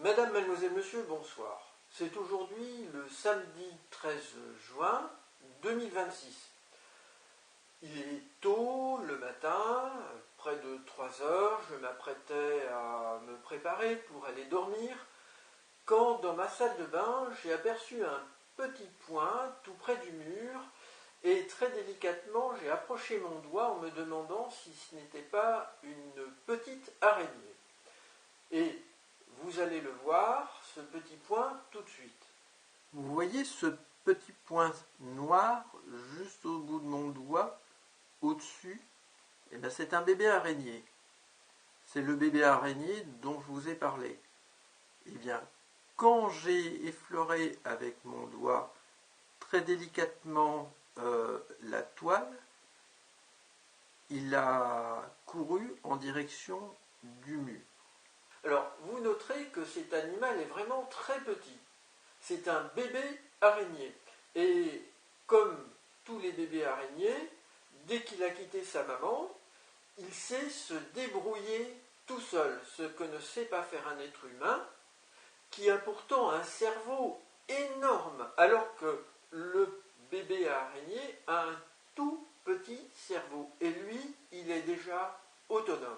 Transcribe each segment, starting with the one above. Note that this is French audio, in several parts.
Madame, mademoiselle, monsieur, bonsoir. C'est aujourd'hui le samedi 13 juin 2026. Il est tôt le matin, près de 3 heures, je m'apprêtais à me préparer pour aller dormir, quand dans ma salle de bain, j'ai aperçu un petit point tout près du mur, et très délicatement, j'ai approché mon doigt en me demandant si ce n'était pas une petite araignée. Et vous allez le voir, ce petit point, tout de suite. Vous voyez ce petit point noir juste au bout de mon doigt, au-dessus? Eh bien, c'est un bébé araignée. C'est le bébé araignée dont je vous ai parlé. Eh bien, quand j'ai effleuré avec mon doigt très délicatement la toile, il a couru en direction du mur. Alors, vous noterez que cet animal est vraiment très petit. C'est un bébé araignée. Et comme tous les bébés araignées, dès qu'il a quitté sa maman, il sait se débrouiller tout seul, ce que ne sait pas faire un être humain, qui a pourtant un cerveau énorme, alors que le bébé araignée a un tout petit cerveau. Et lui, il est déjà autonome.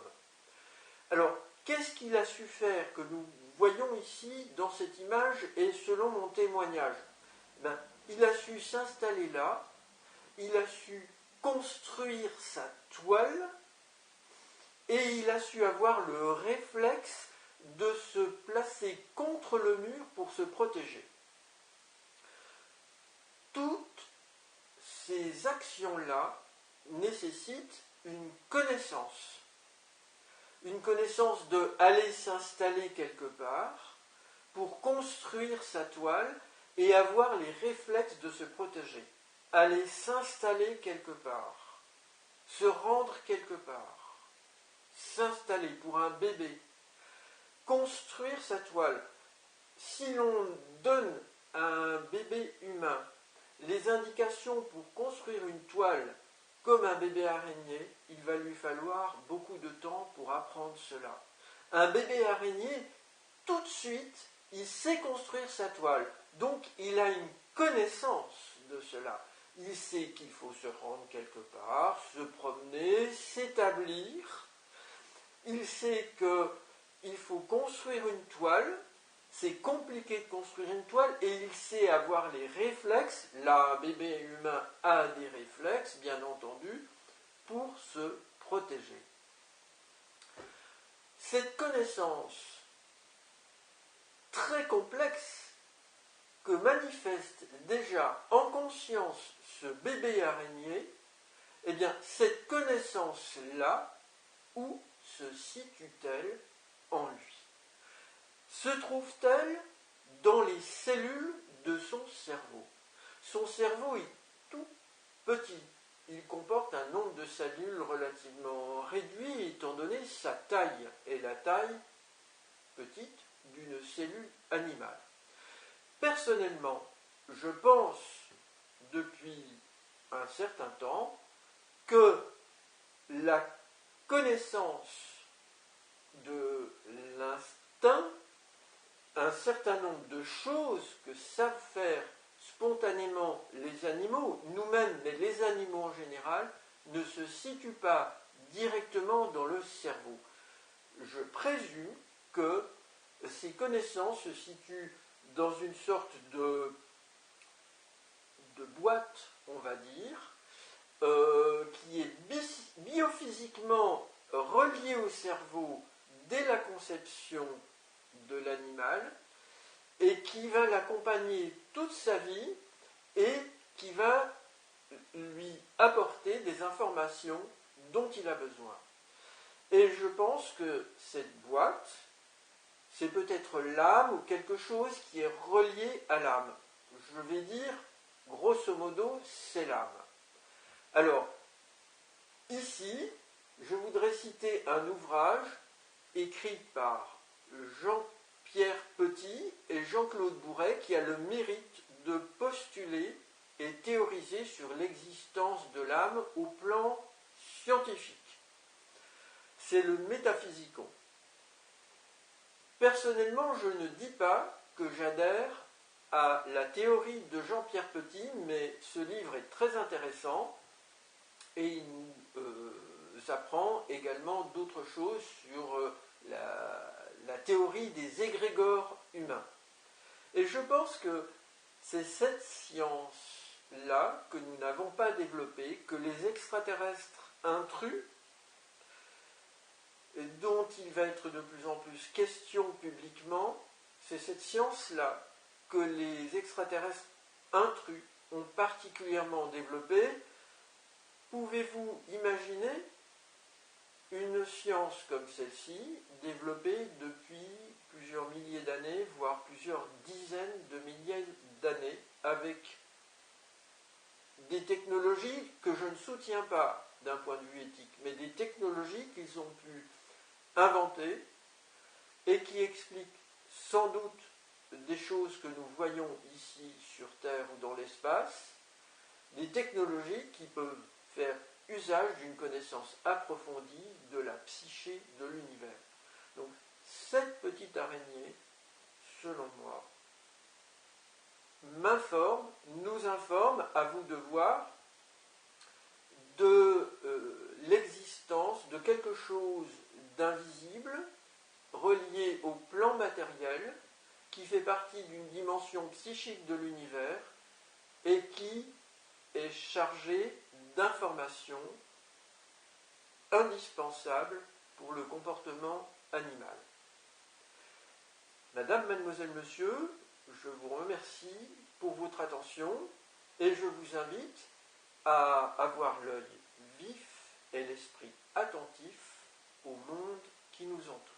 Alors, qu'est-ce qu'il a su faire que nous voyons ici dans cette image et selon mon témoignage? Il a su s'installer là, il a su construire sa toile et il a su avoir le réflexe de se placer contre le mur pour se protéger. Toutes ces actions-là nécessitent une connaissance. Une connaissance de aller s'installer quelque part pour construire sa toile et avoir les réflexes de se protéger. Aller s'installer quelque part, se rendre quelque part, s'installer pour un bébé, construire sa toile. Si l'on donne à un bébé humain les indications pour construire une toile comme un bébé araignée, il va lui falloir beaucoup de temps pour apprendre cela. Un bébé araignée, tout de suite, il sait construire sa toile. Donc, il a une connaissance de cela. Il sait qu'il faut se rendre quelque part, se promener, s'établir. Il sait qu'il faut construire une toile. C'est compliqué de construire une toile et il sait avoir les réflexes. Là, un bébé humain a des réflexes, bien entendu, pour se protéger. Cette connaissance très complexe que manifeste déjà en conscience ce bébé araignée, eh bien, cette connaissance-là, où se situe-t-elle en lui? Se trouve-t-elle dans les cellules de son cerveau? Son cerveau est tout petit. Il comporte un nombre de cellules relativement réduit étant donné sa taille et la taille petite d'une cellule animale. Personnellement, je pense depuis un certain temps que la connaissance de l'instinct, un certain nombre de choses que savent faire spontanément les animaux, nous-mêmes, mais les animaux en général, ne se situent pas directement dans le cerveau. Je présume que ces connaissances se situent dans une sorte de boîte, on va dire, qui est biophysiquement reliée au cerveau dès la conception de l'animal et qui va l'accompagner toute sa vie et qui va lui apporter des informations dont il a besoin. Et je pense que cette boîte, c'est peut-être l'âme ou quelque chose qui est relié à l'âme. Je vais dire, grosso modo, c'est l'âme. Alors, ici, je voudrais citer un ouvrage écrit par Jean-Pierre Petit et Jean-Claude Bourret qui a le mérite de postuler et théoriser sur l'existence de l'âme au plan scientifique. C'est le Métaphysicon. Personnellement, je ne dis pas que j'adhère à la théorie de Jean-Pierre Petit, mais ce livre est très intéressant et il nous apprend également d'autres choses sur la théorie des égrégores humains. Et je pense que c'est cette science-là que nous n'avons pas développée, que les extraterrestres intrus, dont il va être de plus en plus question publiquement, c'est cette science-là que les extraterrestres intrus ont particulièrement développée. Pouvez-vous imaginer une science comme celle-ci, développée depuis plusieurs milliers d'années, voire plusieurs dizaines de milliers d'années, avec des technologies que je ne soutiens pas d'un point de vue éthique, mais des technologies qu'ils ont pu inventer et qui expliquent sans doute des choses que nous voyons ici sur Terre ou dans l'espace, des technologies qui peuvent faire usage d'une connaissance approfondie de la psyché de l'univers. Donc cette petite araignée, selon moi, nous informe, à vous de voir, de l'existence de quelque chose d'invisible, relié au plan matériel, qui fait partie d'une dimension psychique de l'univers et qui est chargé d'informations indispensables pour le comportement animal. Madame, mademoiselle, monsieur, je vous remercie pour votre attention et je vous invite à avoir l'œil vif et l'esprit attentif au monde qui nous entoure.